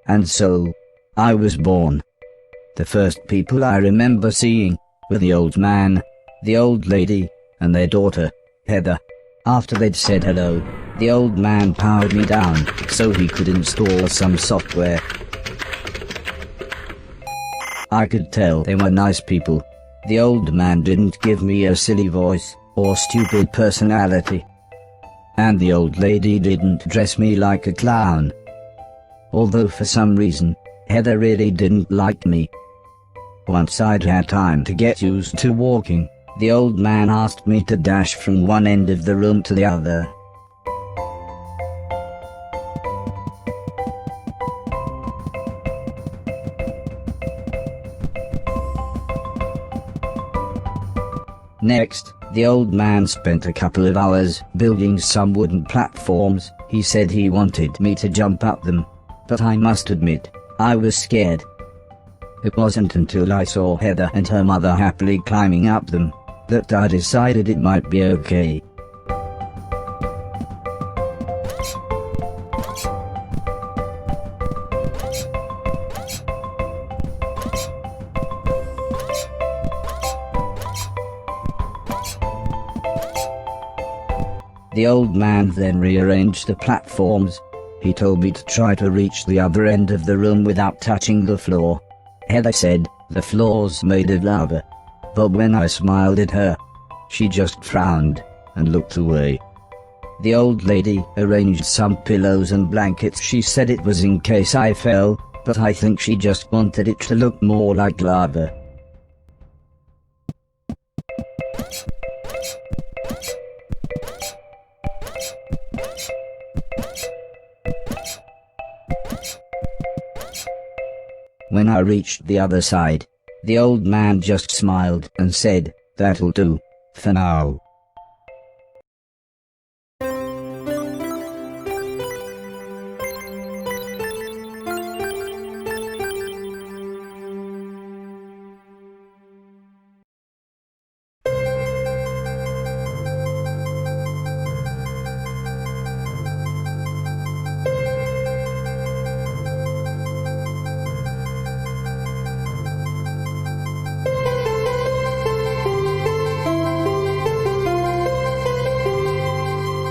And so, I was born. The first people I remember seeing were the old man, the old lady, and their daughter, Heather. After they'd said hello, the old man powered me down so he could install some software. I could tell they were nice people. The old man didn't give me a silly voice or stupid personality. And the old lady didn't dress me like a clown. Although for some reason, Heather really didn't like me. Once I'd had time to get used to walking, the old man asked me to dash from one end of the room to the other. Next, the old man spent a couple of hours building some wooden platforms. He said he wanted me to jump up them, but I must admit, I was scared. It wasn't until I saw Heather and her mother happily climbing up them that I decided it might be okay. The old man then rearranged the platforms. He told me to try to reach the other end of the room without touching the floor. Heather said the floor's made of lava, but when I smiled at her, she just frowned and looked away. The old lady arranged some pillows and blankets. She said it was in case I fell, but I think she just wanted it to look more like lava. When I reached the other side, the old man just smiled and said, "That'll do, for now."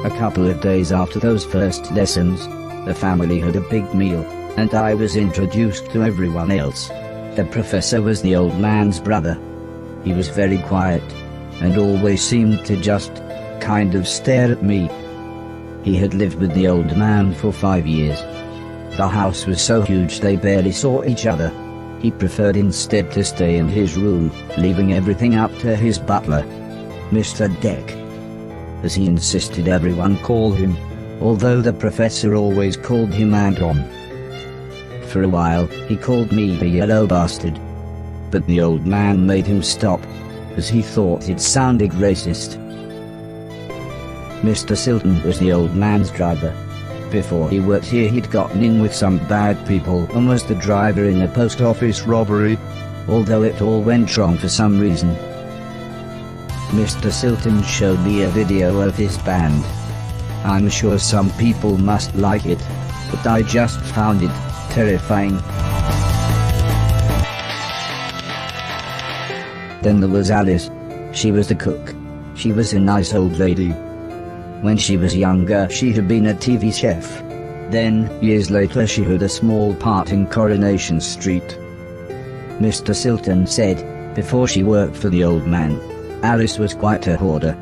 A couple of days after those first lessons, the family had a big meal, and I was introduced to everyone else. The professor was the old man's brother. He was very quiet, and always seemed to just kind of stare at me. He had lived with the old man for 5 years. The house was so huge they barely saw each other. He preferred instead to stay in his room, leaving everything up to his butler, Mr. Deck, as he insisted everyone call him, although the professor always called him Anton. For a while, he called me a yellow bastard, but the old man made him stop, as he thought it sounded racist. Mr. Silton was the old man's driver. Before he worked here, he'd gotten in with some bad people and was the driver in a post office robbery, although it all went wrong for some reason. Mr. Silton showed me a video of his band. I'm sure some people must like it, but I just found it terrifying. Then there was Alice. She was the cook. She was a nice old lady. When she was younger, she had been a TV chef. Then, years later, she had a small part in Coronation Street. Mr. Silton said, before she worked for the old man, Alice was quite a hoarder.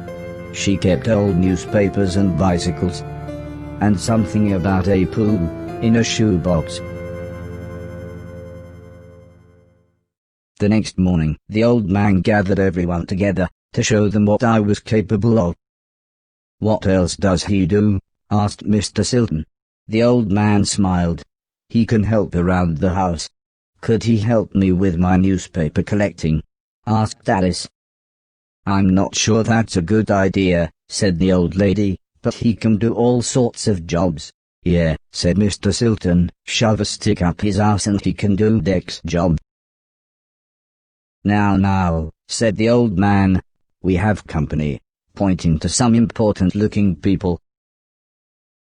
She kept old newspapers and bicycles, and something about a poo in a shoebox. The next morning, the old man gathered everyone together to show them what I was capable of. "What else does he do?" asked Mr. Silton. The old man smiled. "He can help around the house." "Could he help me with my newspaper collecting?" asked Alice. "I'm not sure that's a good idea," said the old lady, "but he can do all sorts of jobs." "Yeah," said Mr. Silton, "shove a stick up his ass and he can do Deck's job." Now, said the old man, "we have company," pointing to some important-looking people.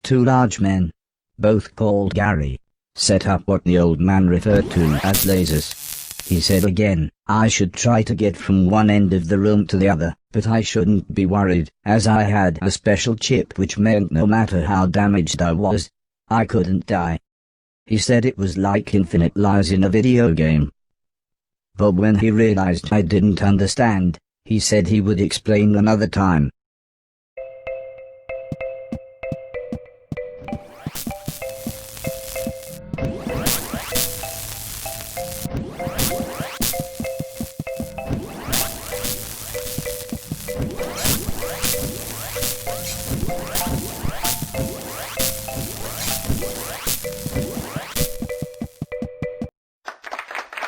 2 large men, both called Gary. set up what the old man referred to as lasers. He said again, I should try to get from one end of the room to the other, but I shouldn't be worried, as I had a special chip which meant no matter how damaged I was, I couldn't die. He said it was like infinite lives in a video game. But when he realized I didn't understand, he said he would explain another time.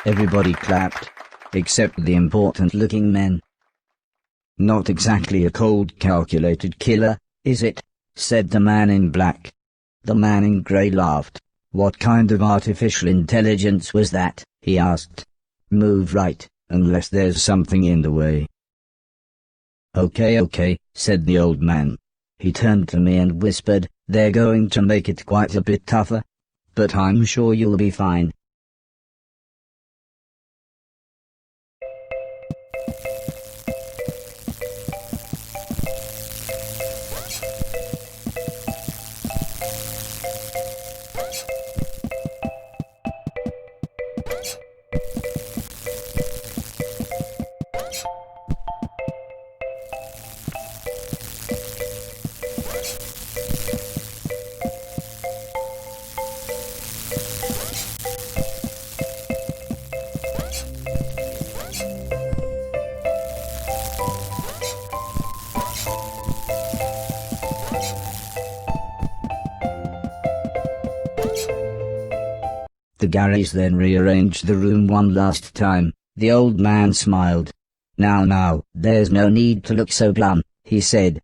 Everybody clapped, except the important-looking men. Not exactly a cold, calculated killer, is it? Said the man in black. The man in grey laughed. What kind of artificial intelligence was that? He asked. Move right, unless there's something in the way. Okay, said the old man. He turned to me and whispered, they're going to make it quite a bit tougher. But I'm sure you'll be fine. The Garys then rearranged the room one last time. The old man smiled. Now, there's no need to look so glum, he said.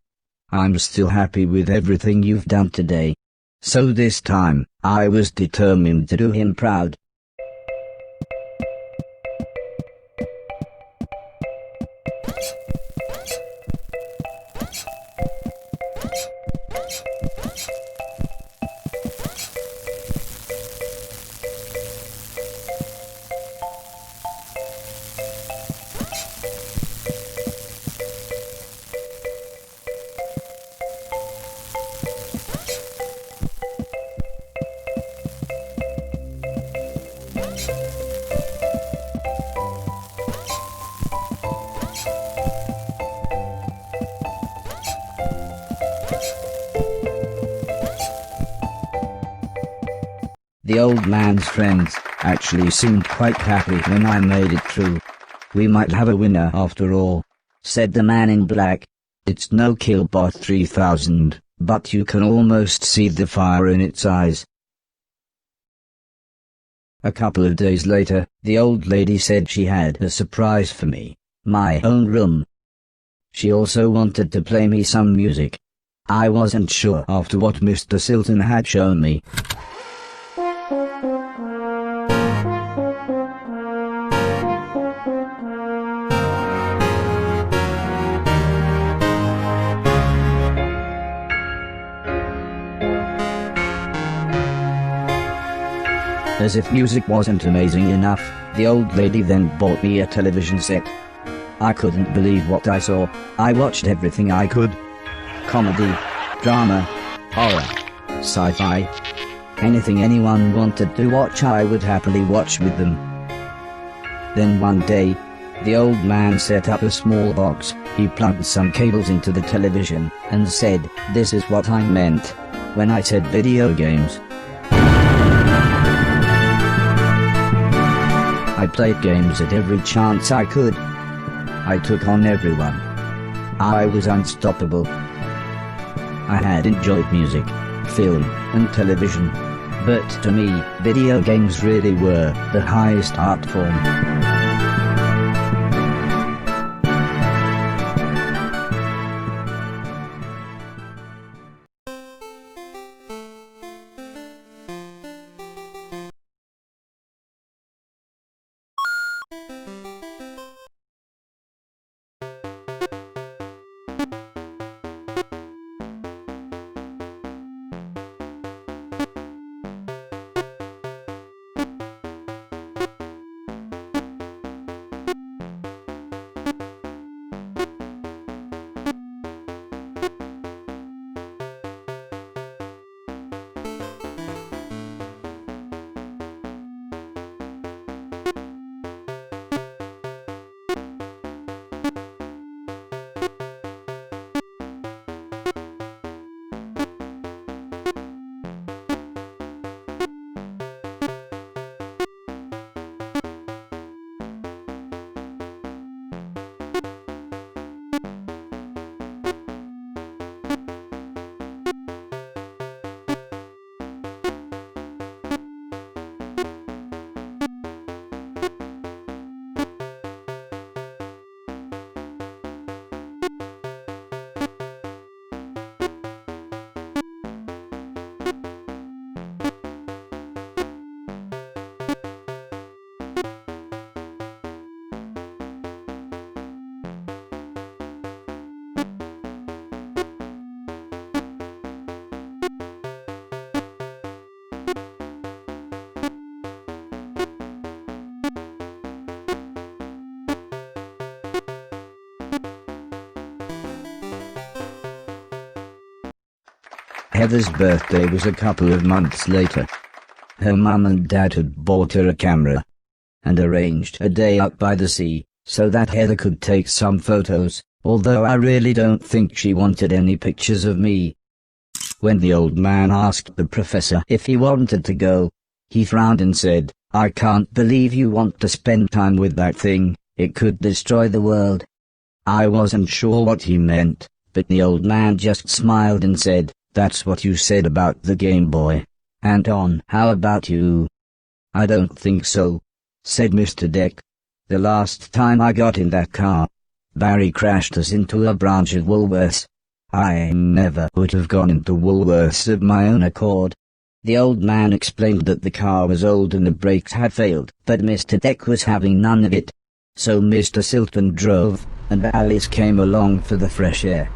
I'm still happy with everything you've done today. So this time, I was determined to do him proud. The old man's friends actually seemed quite happy when I made it through. We might have a winner after all, said the man in black. It's no Killbot 3000, but you can almost see the fire in its eyes. A couple of days later, the old lady said she had a surprise for me, my own room. She also wanted to play me some music. I wasn't sure after what Mr. Silton had shown me. As if music wasn't amazing enough, the old lady then bought me a television set. I couldn't believe what I saw. I watched everything I could. Comedy, drama, horror, sci-fi. Anything anyone wanted to watch I would happily watch with them. Then one day, the old man set up a small box. He plugged some cables into the television and said, "This is what I meant when I said video games." I played games at every chance I could. I took on everyone. I was unstoppable. I had enjoyed music, film, and television. But to me, video games really were the highest art form. Heather's birthday was a couple of months later. Her mum and dad had bought her a camera and arranged a day out by the sea so that Heather could take some photos, although I really don't think she wanted any pictures of me. When the old man asked the professor if he wanted to go, he frowned and said, "I can't believe you want to spend time with that thing, it could destroy the world." I wasn't sure what he meant, but the old man just smiled and said, "That's what you said about the Game Boy. Anton, how about you?" "I don't think so," said Mr. Deck. "The last time I got in that car, Barry crashed us into a branch of Woolworths. I never would have gone into Woolworths of my own accord." The old man explained that the car was old and the brakes had failed, but Mr. Deck was having none of it. So Mr. Silton drove, and Alice came along for the fresh air.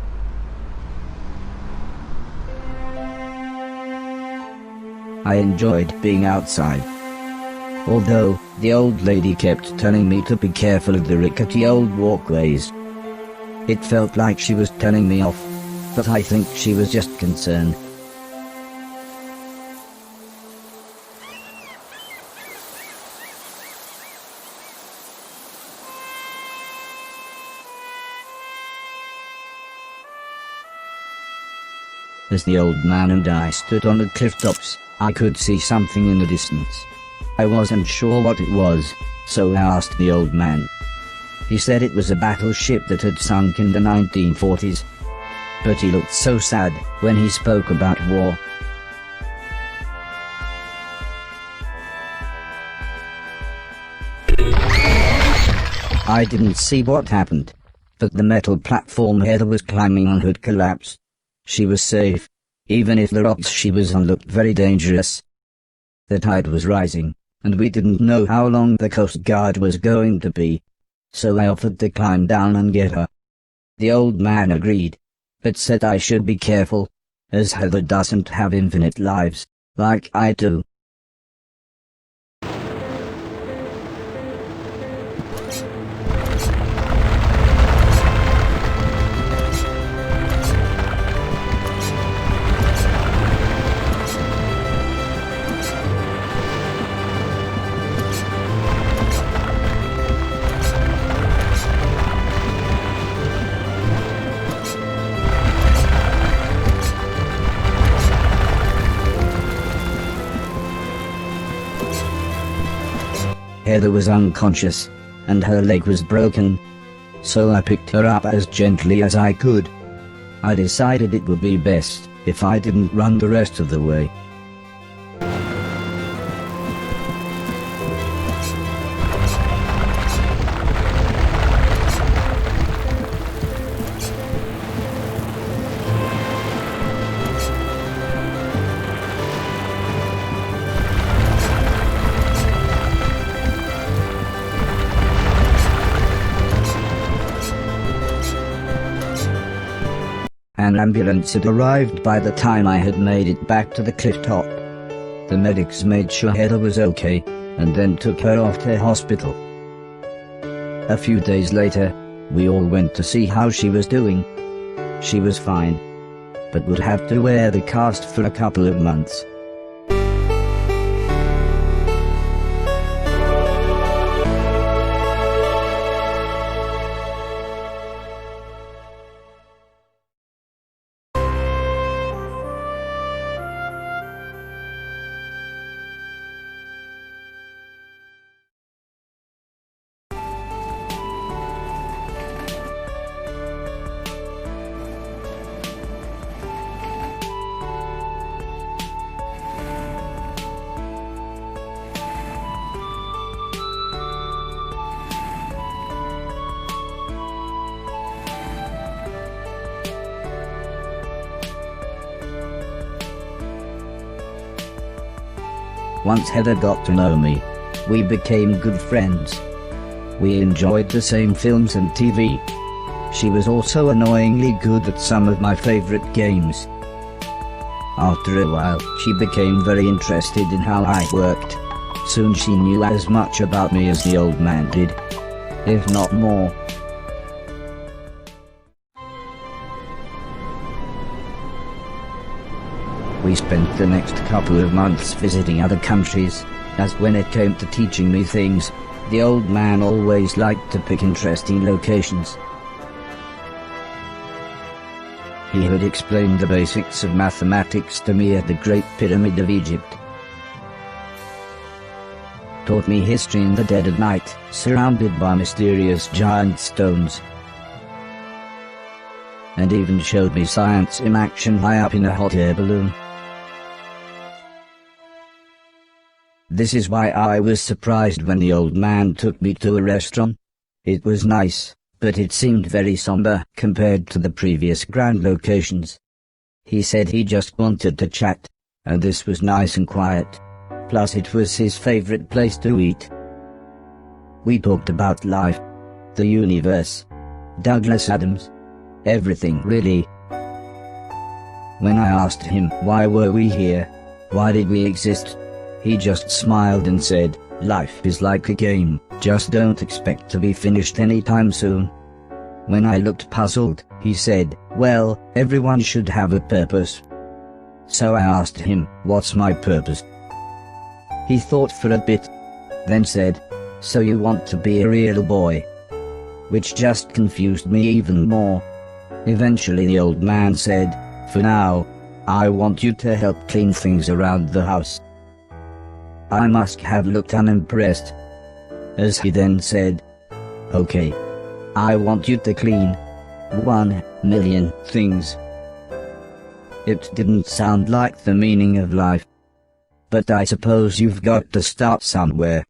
I enjoyed being outside, although the old lady kept telling me to be careful of the rickety old walkways. It felt like she was telling me off, but I think she was just concerned. As the old man and I stood on the cliff tops, I could see something in the distance. I wasn't sure what it was, so I asked the old man. He said it was a battleship that had sunk in the 1940s. But he looked so sad when he spoke about war. I didn't see what happened, but the metal platform Heather was climbing on had collapsed. She was safe, even if the rocks she was on looked very dangerous. The tide was rising, and we didn't know how long the Coast Guard was going to be, so I offered to climb down and get her. The old man agreed, but said I should be careful, as Heather doesn't have infinite lives, like I do. Heather was unconscious, and her leg was broken, so I picked her up as gently as I could. I decided it would be best if I didn't run the rest of the way. An ambulance had arrived by the time I had made it back to the cliff top. The medics made sure Heather was okay, and then took her off to hospital. A few days later, we all went to see how she was doing. She was fine, but would have to wear the cast for a couple of months. Once Heather got to know me, we became good friends. We enjoyed the same films and TV. She was also annoyingly good at some of my favorite games. After a while, she became very interested in how I worked. Soon she knew as much about me as the old man did, if not more. We spent the next couple of months visiting other countries, as when it came to teaching me things, the old man always liked to pick interesting locations. He had explained the basics of mathematics to me at the Great Pyramid of Egypt, taught me history in the dead of night, surrounded by mysterious giant stones, and even showed me science in action high up in a hot air balloon. This is why I was surprised when the old man took me to a restaurant. It was nice, but it seemed very somber compared to the previous grand locations. He said he just wanted to chat, and this was nice and quiet. Plus it was his favorite place to eat. We talked about life, the universe, Douglas Adams, everything really. When I asked him why were we here, why did we exist, he just smiled and said, life is like a game, just don't expect to be finished anytime soon. When I looked puzzled, he said, well, everyone should have a purpose. So I asked him, what's my purpose? He thought for a bit, then said, so you want to be a real boy? Which just confused me even more. Eventually the old man said, for now, I want you to help clean things around the house. I must have looked unimpressed, as he then said, okay, I want you to clean 1,000,000 things. It didn't sound like the meaning of life. But I suppose you've got to start somewhere.